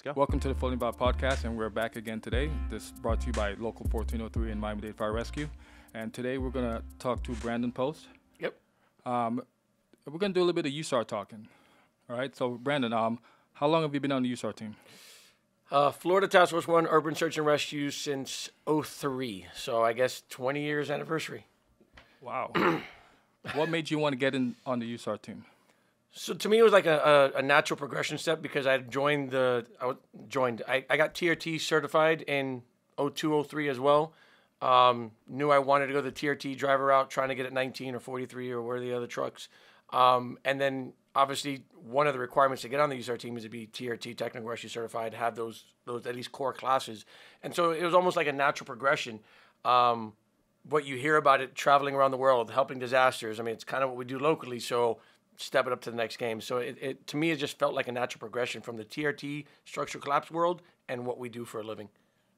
go. Welcome to the Fully Involved Podcast, and we're back again today. This is brought to you by Local 1403 and Miami-Dade Fire Rescue. And today we're going to talk to Brandon Post. Yep. We're going to do a little bit of USAR talking. All right, so Brandon, how long have you been on the USAR team? Florida Task Force 1 Urban Search and Rescue since '03. So I guess 20 years anniversary. Wow. What made you want to get in on the USAR team? So to me, it was like a natural progression step because I joined I got TRT certified in '02, '03 as well. Knew I wanted to go the TRT driver route, trying to get at 19 or 43 or where the other trucks. And then obviously one of the requirements to get on the USAR team is to be TRT technical rescue certified, have those at least core classes. And so it was almost like a natural progression. What you hear about it traveling around the world, helping disasters. I mean, it's kind of what we do locally. So step it up to the next game. So it to me, it just felt like a natural progression from the TRT structural collapse world and what we do for a living.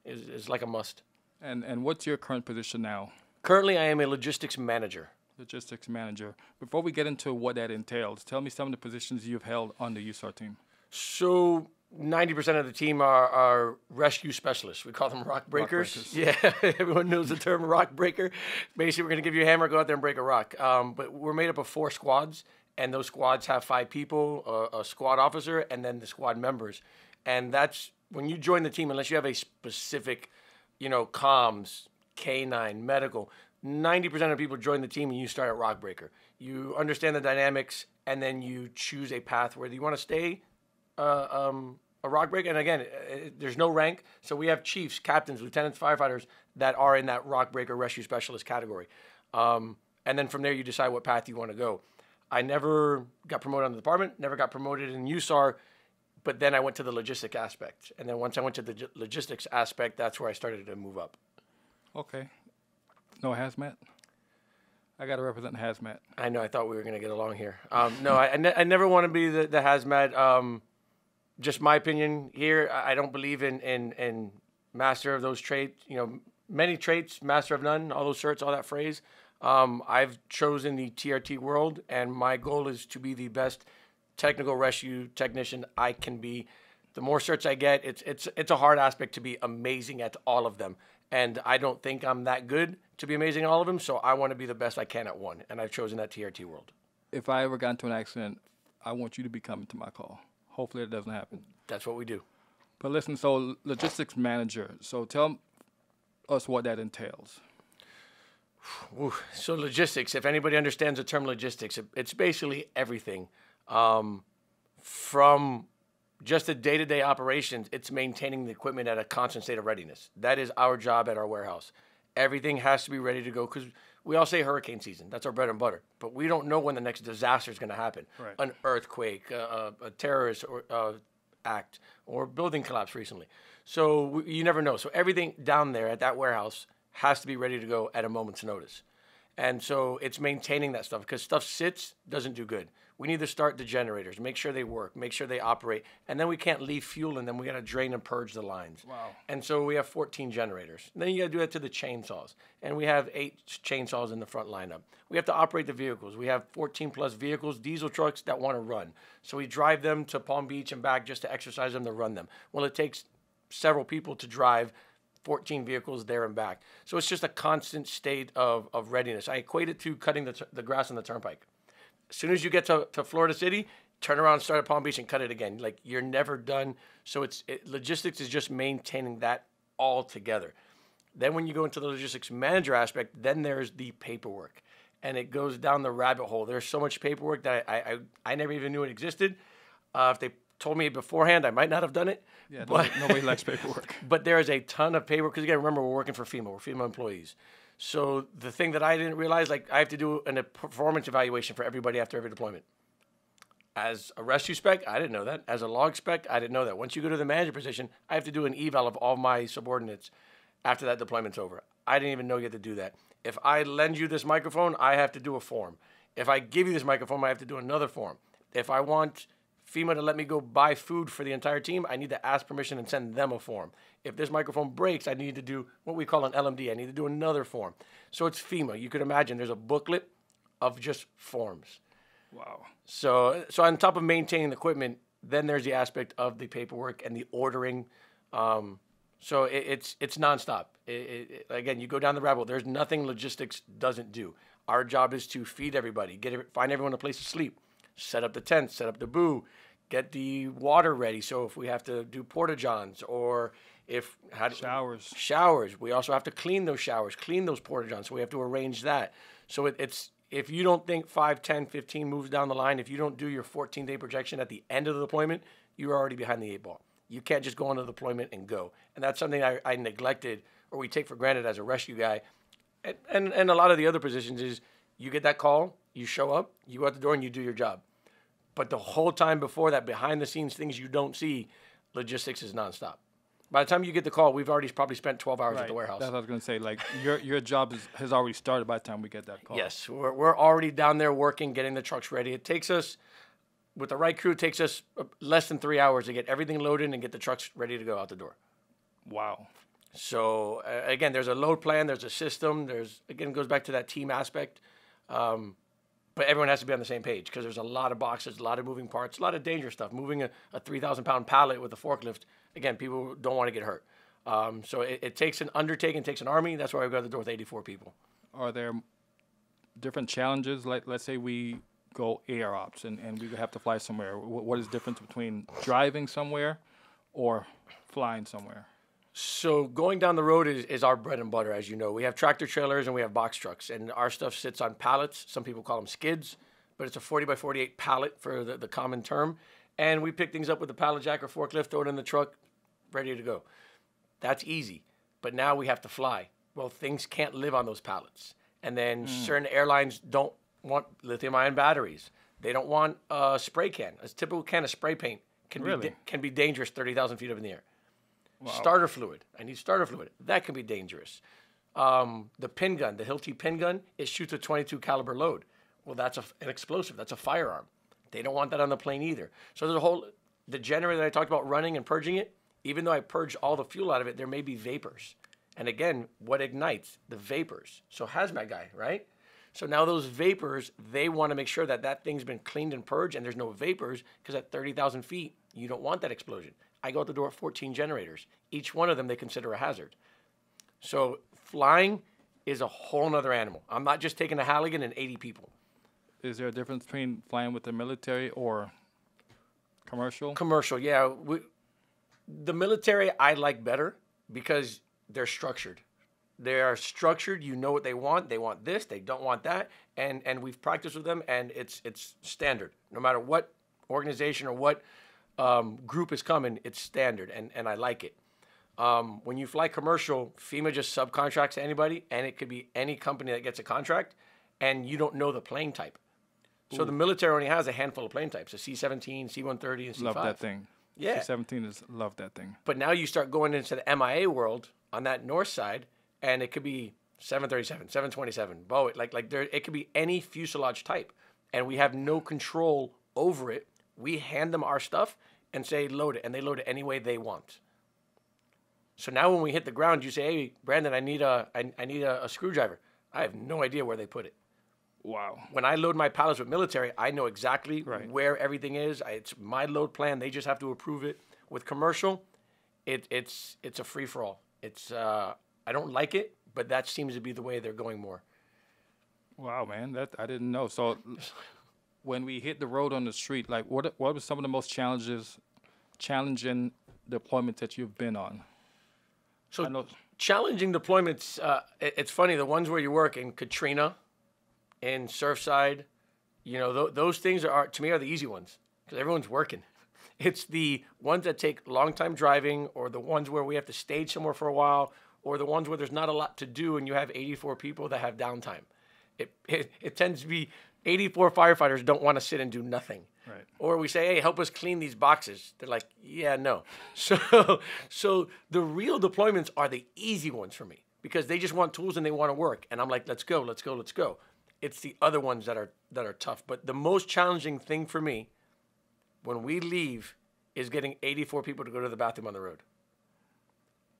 Is like a must. And what's your current position now? Currently, I am a logistics manager. Logistics manager. Before we get into what that entails, tell me some of the positions you've held on the USAR team. So 90% of the team are rescue specialists. We call them rock breakers. Yeah, everyone knows the term rock breaker. Basically, we're going to give you a hammer, go out there and break a rock. But we're made up of 4 squads. And those squads have 5 people, a squad officer, and then the squad members. And that's when you join the team, unless you have a specific, comms, K9, medical, 90% of people join the team and you start at rock breaker. You understand the dynamics, and then you choose a path where you want to stay a rock breaker. And again, there's no rank. So we have chiefs, captains, lieutenants, firefighters that are in that rock breaker rescue specialist category. And then from there, you decide what path you want to go. I never got promoted on the department, never got promoted in USAR, but then I went to the logistic aspect. And then once I went to the logistics aspect, that's where I started to move up. Okay. No hazmat? I got to represent hazmat. I know. I thought we were going to get along here. No, I never want to be the hazmat. Just my opinion here, I don't believe in master of those traits. Many traits, master of none, all those certs, all that phrase. I've chosen the TRT world, and my goal is to be the best technical rescue technician I can be. The more certs I get, it's a hard aspect to be amazing at all of them, and I don't think I'm that good to be amazing at all of them, so I want to be the best I can at one, and I've chosen that TRT world. If I ever got into an accident, I want you to be coming to my call. Hopefully it doesn't happen. That's what we do. But listen, so logistics manager, so tell us what that entails. Ooh, so logistics, if anybody understands the term logistics, it's basically everything. From just the day-to-day operations, it's maintaining the equipment at a constant state of readiness. That is our job at our warehouse. Everything has to be ready to go because we all say hurricane season. That's our bread and butter. But we don't know when the next disaster is going to happen. Right. An earthquake, a terrorist act, or building collapse recently. So you never know. So everything down there at that warehouse has to be ready to go at a moment's notice. And so it's maintaining that stuff because stuff sits, doesn't do good. We need to start the generators, make sure they work, make sure they operate, and then we can't leave fuel in them. We got to drain and purge the lines. Wow. And so we have 14 generators. And then you got to do that to the chainsaws. And we have 8 chainsaws in the front lineup. We have to operate the vehicles. We have 14 plus vehicles, diesel trucks that want to run. So we drive them to Palm Beach and back just to exercise them to run them. Well, it takes several people to drive 14 vehicles there and back. So it's just a constant state of readiness. I equate it to cutting the grass on the turnpike. As soon as you get to Florida City, turn around, start at Palm Beach, and cut it again. Like, you're never done. So logistics is just maintaining that all together. Then when you go into the logistics manager aspect, then there's the paperwork. And it goes down the rabbit hole. There's so much paperwork that I never even knew it existed. If they told me beforehand, I might not have done it. Yeah, nobody likes paperwork. But there is a ton of paperwork. Because, again, remember, we're working for FEMA. We're FEMA employees. So the thing that I didn't realize, like, I have to do a performance evaluation for everybody after every deployment. As a rescue spec, I didn't know that. As a log spec, I didn't know that. Once you go to the manager position, I have to do an eval of all my subordinates after that deployment's over. I didn't even know you had to do that. If I lend you this microphone, I have to do a form. If I give you this microphone, I have to do another form. If I want FEMA to let me go buy food for the entire team, I need to ask permission and send them a form. If this microphone breaks, I need to do what we call an LMD. I need to do another form. So it's FEMA. You could imagine there's a booklet of just forms. Wow. So on top of maintaining the equipment, Then there's the aspect of the paperwork and the ordering. So it's nonstop. Again, you go down the rabbit hole. There's nothing logistics doesn't do. Our job is to feed everybody, find everyone a place to sleep, set up the tent, set up the boo, get the water ready. So if we have to do porta-johns or showers, we also have to clean those showers, clean those porta-johns. So we have to arrange that. So it's if you don't think 5, 10, 15 moves down the line, if you don't do your 14-day projection at the end of the deployment, you're already behind the 8 ball. You can't just go on the deployment and go. And that's something I neglected or we take for granted as a rescue guy. And a lot of the other positions is you get that call, you show up, you go out the door and you do your job. But the whole time before that, behind the scenes, things you don't see, logistics is nonstop. By the time you get the call, we've already probably spent 12 hours at the warehouse. That's what I was going to say. Like your job has already started by the time we get that call. Yes, we're already down there working, getting the trucks ready. It takes us, with the right crew, it takes us less than 3 hours to get everything loaded and get the trucks ready to go out the door. Wow. So again, there's a load plan, there's a system, again, it goes back to that team aspect. But everyone has to be on the same page because there's a lot of boxes, a lot of moving parts, a lot of dangerous stuff. Moving a 3,000-pound pallet with a forklift, again, people don't want to get hurt. So it takes an undertaking, it takes an army. That's why we got the door with 84 people. Are there different challenges? Like, let's say we go air ops and we have to fly somewhere. What is the difference between driving somewhere or flying somewhere? So going down the road is our bread and butter, as you know. We have tractor trailers and we have box trucks, and our stuff sits on pallets. Some people call them skids, but it's a 40 by 48 pallet for the common term. And we pick things up with a pallet jack or forklift, throw it in the truck, ready to go. That's easy. But now we have to fly. Well, things can't live on those pallets. And then certain airlines don't want lithium-ion batteries. They don't want a spray can. A typical can of spray paint can be dangerous 30,000 feet up in the air. Wow. Starter fluid. I need starter fluid. That can be dangerous. The pin gun, the Hilti pin gun, it shoots a 22 caliber load. Well, that's an explosive. That's a firearm. They don't want that on the plane either. So there's the generator that I talked about running and purging it, even though I purge all the fuel out of it, there may be vapors. And again, what ignites? The vapors. So hazmat guy, right? So now those vapors, they want to make sure that thing's been cleaned and purged and there's no vapors because at 30,000 feet, you don't want that explosion. I go out the door with 14 generators. Each one of them they consider a hazard. So flying is a whole nother animal. I'm not just taking a Halligan and 80 people. Is there a difference between flying with the military or commercial? Commercial, yeah. The military I like better because they're structured. They are structured. You know what they want. They want this. They don't want that. And we've practiced with them, and it's standard. No matter what organization or what group is coming, it's standard, and I like it. When you fly commercial, FEMA just subcontracts to anybody, and it could be any company that gets a contract, and you don't know the plane type. So the military only has a handful of plane types, a C-17, C-130, and C-5. Love that thing. Yeah. C-17 love that thing. But now you start going into the MIA world on that north side, and it could be 737, 727, Boeing, it could be any fuselage type, and we have no control over it. We hand them our stuff and say load it, and they load it any way they want. So now when we hit the ground, you say, "Hey, Brandon, I need a screwdriver." I have no idea where they put it. Wow. When I load my pallets with military, I know exactly where everything is. It's my load plan. They just have to approve it. With commercial, it's a free for all. I don't like it, but that seems to be the way they're going more. Wow, man, that I didn't know. So when we hit the road on the street, like what was some of the most challenging deployments that you've been on? So challenging deployments, it's funny, the ones where you work in Katrina, in Surfside, those things to me are the easy ones because everyone's working. It's the ones that take long time driving, or the ones where we have to stage somewhere for a while, or the ones where there's not a lot to do and you have 84 people that have downtime. It tends to be 84 firefighters don't want to sit and do nothing. Right. Or we say, "Hey, help us clean these boxes." They're like, "Yeah, no." So the real deployments are the easy ones for me because they just want tools and they want to work. And I'm like, "Let's go, let's go, let's go." It's the other ones that are tough. But the most challenging thing for me when we leave is getting 84 people to go to the bathroom on the road.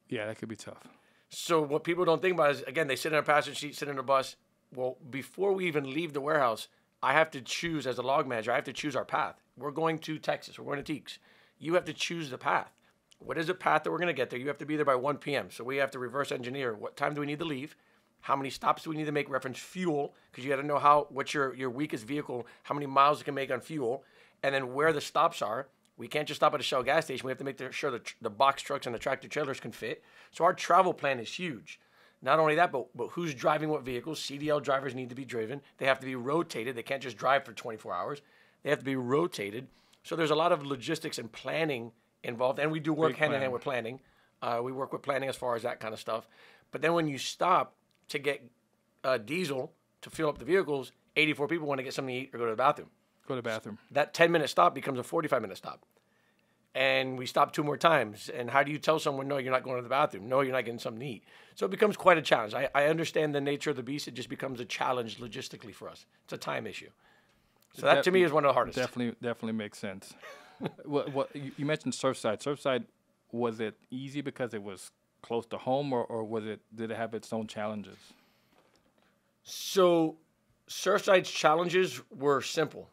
Yeah, that could be tough. So what people don't think about is, again, they sit in a passenger seat, sit in a bus. Well, before we even leave the warehouse, I have to choose, as a log manager, I have to choose our path. We're going to Texas. We're going to Teeks. You have to choose the path. What is the path that we're going to get there? You have to be there by 1 p.m. So we have to reverse engineer. What time do we need to leave? How many stops do we need to make? Reference fuel, because you got to know what's your weakest vehicle, how many miles it can make on fuel, and then where the stops are. We can't just stop at a Shell gas station. We have to make sure the box trucks and the tractor trailers can fit. So our travel plan is huge. Not only that, but who's driving what vehicles? CDL drivers need to be driven. They have to be rotated. They can't just drive for 24 hours. They have to be rotated. So there's a lot of logistics and planning involved, and we do work hand in hand with planning. We work with planning as far as that kind of stuff. But then when you stop to get diesel to fill up the vehicles, 84 people want to get something to eat or go to the bathroom. Go to the bathroom. That 10-minute stop becomes a 45-minute stop. And we stop 2 more times. And how do you tell someone, no, you're not going to the bathroom? No, you're not getting something to eat. So it becomes quite a challenge. I understand the nature of the beast. It just becomes a challenge logistically for us. It's a time issue. So that, to me, is one of the hardest. Definitely makes sense. What you mentioned Surfside. Surfside, was it easy because it was close to home, or did it have its own challenges? So Surfside's challenges were simple.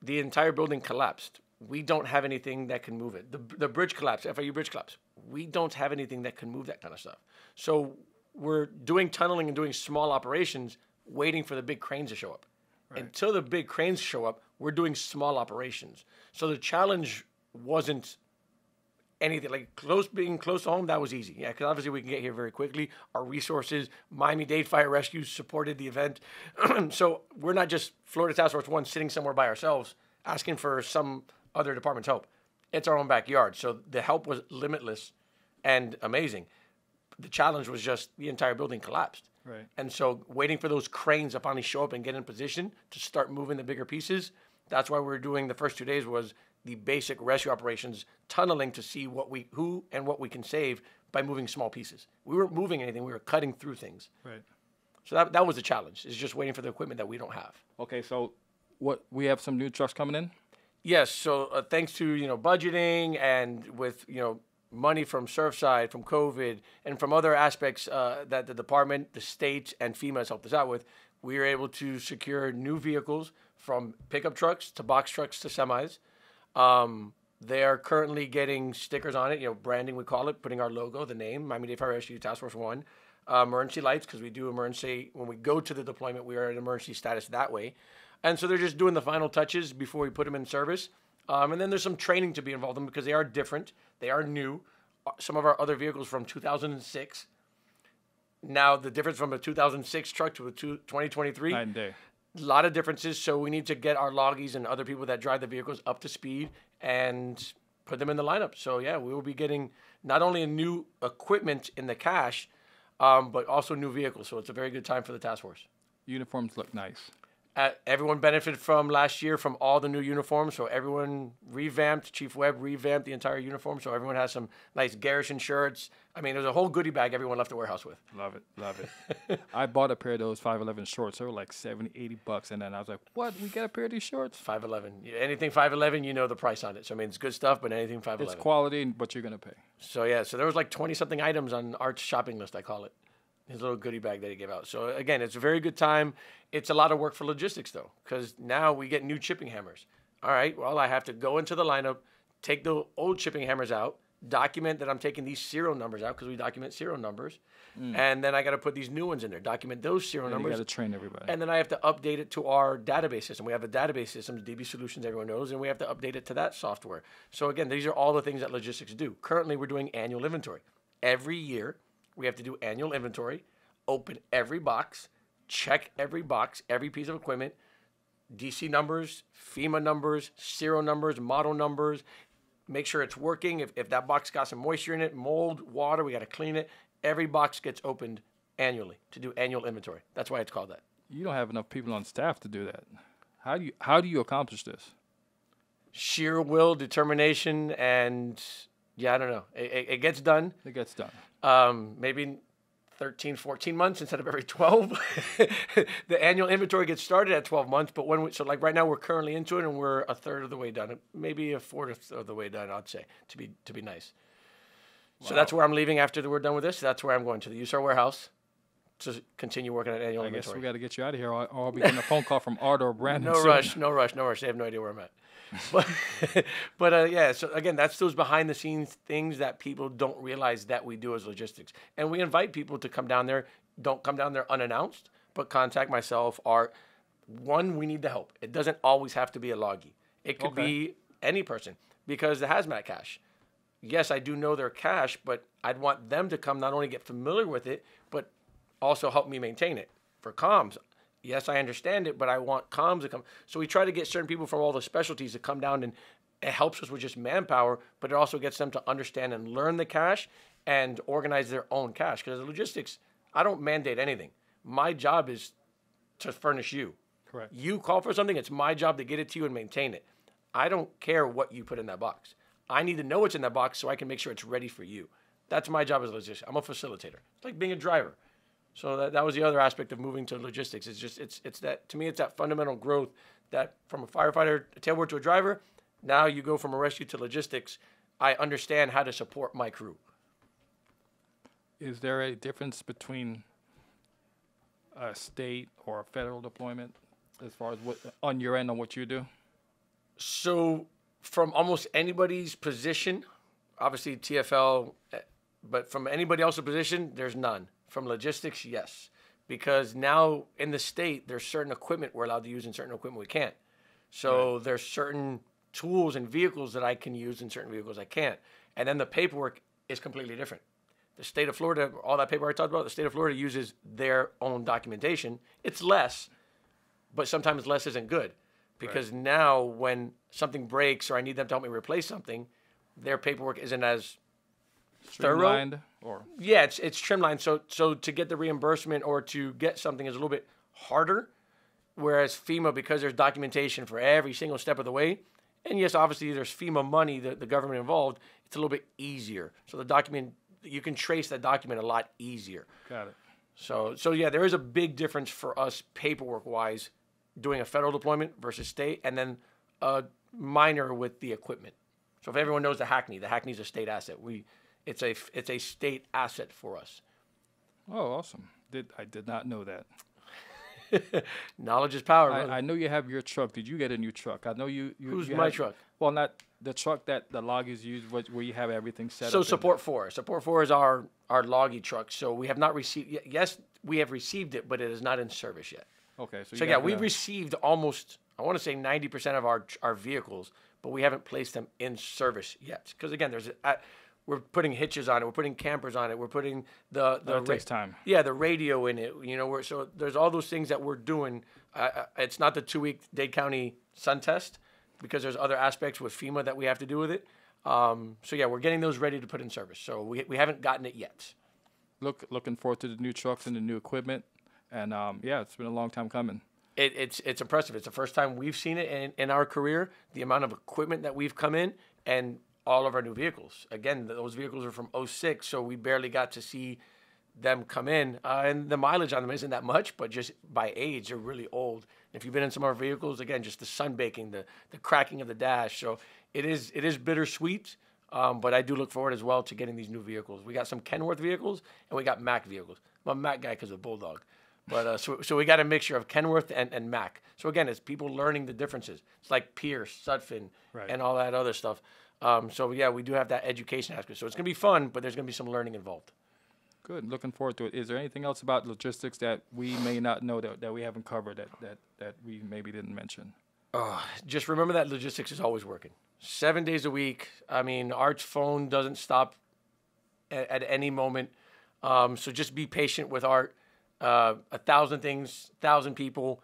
The entire building collapsed. We don't have anything that can move it. The bridge collapsed, FIU bridge collapsed. We don't have anything that can move that kind of stuff. So we're doing tunneling and doing small operations, waiting for the big cranes to show up. Right. Until the big cranes show up, we're doing small operations. So the challenge wasn't anything like being close to home. That was easy. Yeah, because obviously we can get here very quickly. Our resources, Miami-Dade Fire Rescue supported the event. So we're not just Florida Task Force 1 sitting somewhere by ourselves asking for some other department's help. It's our own backyard. So the help was limitless and amazing. The challenge was just the entire building collapsed. Right. And so waiting for those cranes to finally show up and get in position to start moving the bigger pieces, that's why we're doing the first 2 days was the basic rescue operations, tunneling to see who and what we can save by moving small pieces. We weren't moving anything. We were cutting through things. Right. So that was the challenge, is just waiting for the equipment that we don't have. Okay, so we have some new trucks coming in? Yes, so thanks to, budgeting and with, money from Surfside, from COVID, and from other aspects that the department, the state, and FEMA has helped us out with, we were able to secure new vehicles from pickup trucks to box trucks to semis. They are currently getting stickers on it, branding, we call it, putting our logo, the name, Miami-Dade Fire Rescue Task Force 1. Emergency lights, because we do emergency, when we go to the deployment, we are in emergency status that way. And so they're just doing the final touches before we put them in service. And then there's some training to be involved in because they are different. They are new. Some of our other vehicles from 2006. Now, the difference from a 2006 truck to a 2023. Night and day. A lot of differences. So we need to get our loggies and other people that drive the vehicles up to speed and put them in the lineup. So, yeah, we will be getting not only a new equipment in the cache, but also new vehicles. So it's a very good time for the task force. Uniforms look nice. Everyone benefited from last year from all the new uniforms. So everyone revamped, Chief Webb revamped the entire uniform. So everyone has some nice Garrison shirts. I mean, there's a whole goodie bag everyone left the warehouse with. Love it. I bought a pair of those 511 shorts. They were like $70, $80. And then I was like, what? We get a pair of these shorts? 511. Anything 511, the price on it. So, I mean, it's good stuff, but anything 511. It's quality, but you're going to pay. So, yeah. So there was like 20-something items on Art's shopping list, I call it. His little goodie bag that he gave out. So, again, it's a very good time. It's a lot of work for logistics, though, because now we get new chipping hammers. All right, well, I have to go into the lineup, take the old chipping hammers out, document that I'm taking these serial numbers out because we document serial numbers, and then I got to put these new ones in there, document those serial numbers. You got to train everybody. And then I have to update it to our database system. We have a database system, DB Solutions, everyone knows, and we have to update it to that software. So, again, these are all the things that logistics do. Currently, we're doing annual inventory. Every year, we have to do annual inventory, open every box, check every box, every piece of equipment, DC numbers, FEMA numbers, serial numbers, model numbers, make sure it's working. If that box got some moisture in it, mold, water, we got to clean it. Every box gets opened annually to do annual inventory. That's why it's called that. You don't have enough people on staff to do that. How do you accomplish this? Sheer will, determination, and I don't know. It gets done. It gets done. Maybe 13, 14 months instead of every 12. The annual inventory gets started at 12 months, but so like right now we're currently into it and we're a third of the way done, maybe a fourth of the way done, I'd say, to be nice. Wow. So that's where I'm leaving after we're done with this. That's where I'm going to the USAR warehouse, to continue working on annual inventory. I guess we got to get you out of here, or I'll be getting a phone call from Art or Brandon. No rush. They have no idea where I'm at. But yeah, so again, that's those behind the scenes things that people don't realize that we do as logistics. And we invite people to come down there. Don't come down there unannounced, but contact myself, Art. One, we need the help. It doesn't always have to be a loggy. It could be any person, because the hazmat cache. Yes, I do know their cache, but I'd want them to come not only get familiar with it, but also help me maintain it. For comms, yes, I understand it, but I want comms to come. So we try to get certain people from all the specialties to come down, and it helps us with just manpower, but it also gets them to understand and learn the cache and organize their own cache. Because logistics, I don't mandate anything. My job is to furnish you. Correct. You call for something, it's my job to get it to you and maintain it. I don't care what you put in that box. I need to know what's in that box so I can make sure it's ready for you. That's my job as a logistics. I'm a facilitator. It's like being a driver. So that was the other aspect of moving to logistics. It's just it's that, to me, it's that fundamental growth that from a firefighter, a tailboard to a driver, now you go from a rescue to logistics. I understand how to support my crew. Is there a difference between a state or a federal deployment as far as what on your end on what you do? So from almost anybody's position, obviously TFL, but from anybody else's position, there's none. From logistics, yes. Because now in the state, there's certain equipment we're allowed to use and certain equipment we can't. So there's certain tools and vehicles that I can use and certain vehicles I can't. And then the paperwork is completely different. The state of Florida, all that paperwork I talked about, the state of Florida uses their own documentation. It's less, but sometimes less isn't good. Because now when something breaks or I need them to help me replace something, their paperwork isn't as Streamlined, thorough. Yeah, it's trimlined. So to get the reimbursement or to get something is a little bit harder. Whereas FEMA, because there's documentation for every single step of the way, and yes, obviously there's FEMA money, the government involved, it's a little bit easier. So the document, you can trace that document a lot easier. Got it. So yeah, there is a big difference for us paperwork-wise doing a federal deployment versus state, and then a minor with the equipment. So if everyone knows the Hackney's a state asset. It's a state asset for us. Oh, awesome. I did not know that. Knowledge is power. I know you have your truck. Did you get a new truck? I know you Who's you my have, truck? Well, not the truck that the loggers use, where you have everything set up. So Support 4. Support 4 is our loggy truck. So we have not received, yes, we have received it, but it is not in service yet. Okay. So yeah, we've received almost, I want to say 90% of our vehicles, but we haven't placed them in service yet. Because again, we're putting hitches on it, we're putting campers on it, we're putting it takes time. Yeah, the radio in it. So there's all those things that we're doing. It's not the 2-week Dade County sun test because there's other aspects with FEMA that we have to do with it. So yeah, we're getting those ready to put in service. So we haven't gotten it yet. Looking forward to the new trucks and the new equipment. And yeah, it's been a long time coming. It's impressive. It's the first time we've seen it in our career, the amount of equipment that we've come in and all of our new vehicles. Again, those vehicles are from 06, so we barely got to see them come in. And the mileage on them isn't that much, but just by age, they're really old. If you've been in some of our vehicles, again, just the sun baking, the cracking of the dash. So it is bittersweet, but I do look forward as well to getting these new vehicles. We got some Kenworth vehicles, and we got Mack vehicles. I'm a Mack guy because of Bulldog. But so we got a mixture of Kenworth and Mack. So again, it's people learning the differences. It's like Pierce, Sutphin, and all that other stuff. So yeah, we do have that education aspect. So it's going to be fun, but there's going to be some learning involved. Good. Looking forward to it. Is there anything else about logistics that we may not know that we haven't covered that we maybe didn't mention? Just remember that logistics is always working. 7 days a week. I mean, Art's phone doesn't stop at any moment. So just be patient with Art. 1,000 things, 1,000 people,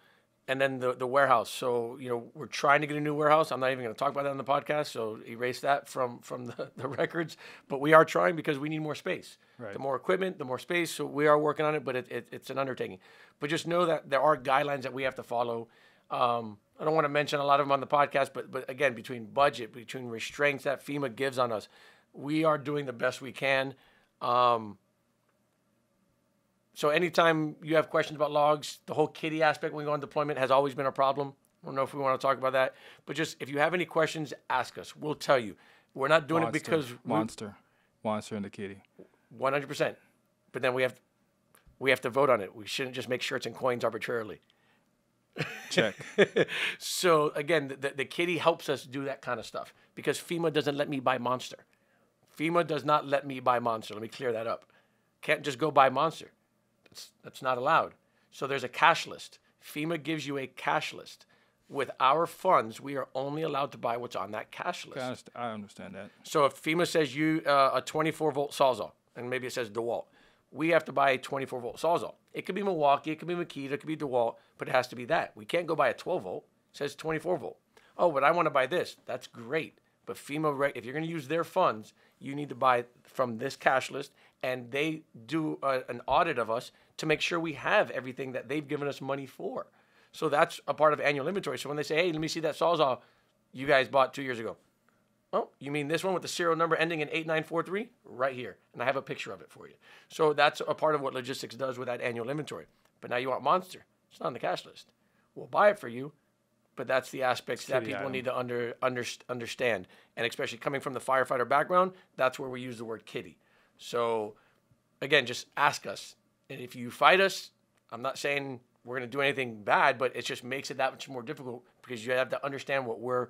and then the warehouse. So, we're trying to get a new warehouse. I'm not even going to talk about that on the podcast, so erase that from the records. But we are trying because we need more space. Right. The more equipment, the more space. So we are working on it, but it's an undertaking. But just know that there are guidelines that we have to follow. I don't want to mention a lot of them on the podcast, but again, between budget, between restraints that FEMA gives on us, we are doing the best we can. So anytime you have questions about logs, the whole kitty aspect when we go on deployment has always been a problem. I don't know if we want to talk about that. But just if you have any questions, ask us. We'll tell you. We're not doing it because... Monster and the kitty. 100%. But then we have... We have to vote on it. We shouldn't just make shirts and coins arbitrarily. Check. So again, the kitty helps us do that kind of stuff because FEMA doesn't let me buy Monster. FEMA does not let me buy Monster. Let me clear that up. Can't just go buy Monster. That's not allowed. So there's a cash list. FEMA gives you a cash list. With our funds, we are only allowed to buy what's on that cash list. I understand that. So if FEMA says you a 24-volt Sawzall, and maybe it says DeWalt, we have to buy a 24-volt Sawzall. It could be Milwaukee, it could be Makita, it could be DeWalt, but it has to be that. We can't go buy a 12-volt. It says 24-volt. Oh, but I want to buy this. That's great. But FEMA, if you're going to use their funds, you need to buy from this cash list, and they do an audit of us to make sure we have everything that they've given us money for. So that's a part of annual inventory. So when they say, hey, let me see that Sawzall you guys bought 2 years ago. Oh, you mean this one with the serial number ending in 8943? Right here. And I have a picture of it for you. So that's a part of what logistics does with that annual inventory. But now you want Monster. It's not on the cash list. We'll buy it for you, but that's the aspects that people need to understand. And especially coming from the firefighter background, that's where we use the word kitty. So again, just ask us. And if you fight us, I'm not saying we're going to do anything bad, but it just makes it that much more difficult because you have to understand what we're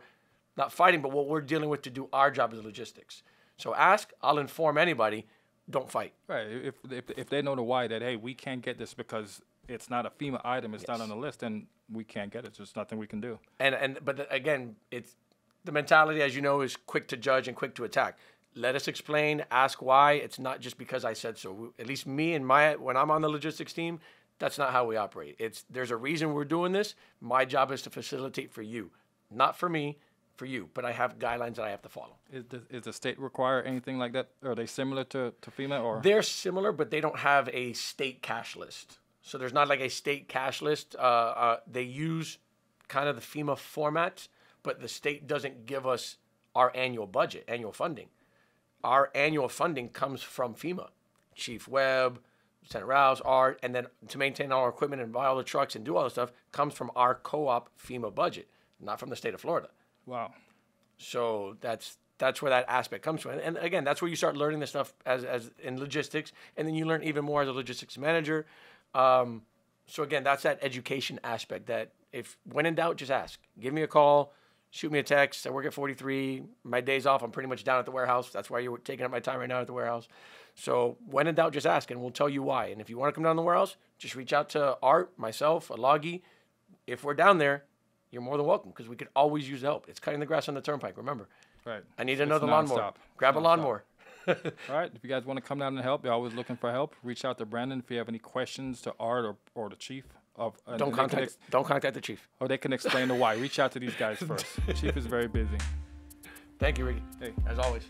not fighting, but what we're dealing with to do our job as logistics. So ask, I'll inform anybody, don't fight. Right. If they know the why that, hey, we can't get this because it's not a FEMA item, it's not on the list, then we can't get it. There's nothing we can do. But again, it's the mentality, as you know, is quick to judge and quick to attack. Let us explain, ask why. It's not just because I said so. At least me and when I'm on the logistics team, that's not how we operate. There's a reason we're doing this. My job is to facilitate for you, not for me, for you. But I have guidelines that I have to follow. Is the state require anything like that? Are they similar to FEMA? Or they're similar, but they don't have a state cash list. So there's not like a state cash list. They use kind of the FEMA format, but the state doesn't give us our annual budget, annual funding. Our annual funding comes from FEMA. Chief Webb, Lieutenant Rouse, Art, and then to maintain all our equipment and buy all the trucks and do all the stuff comes from our co-op FEMA budget, not from the state of Florida. Wow. So that's where that aspect comes from. And again, that's where you start learning this stuff as in logistics, and then you learn even more as a logistics manager. So again, that's that education aspect that if when in doubt, just ask. Give me a call, shoot me a text. I work at 43. My days off, I'm pretty much down at the warehouse. That's why you're taking up my time right now at the warehouse. So when in doubt, just ask, and we'll tell you why. And if you want to come down to the warehouse, just reach out to Art, myself, Alagi. If we're down there, you're more than welcome because we could always use help. It's cutting the grass on the turnpike, remember. Right. I need another lawnmower. Grab a lawnmower. All right. If you guys want to come down and help, you're always looking for help. Reach out to Brandon if you have any questions to Art or the chief. Don't contact the chief. Or they can explain the why. Reach out to these guys first. Chief is very busy. Thank you, Ricky. Hey. As always.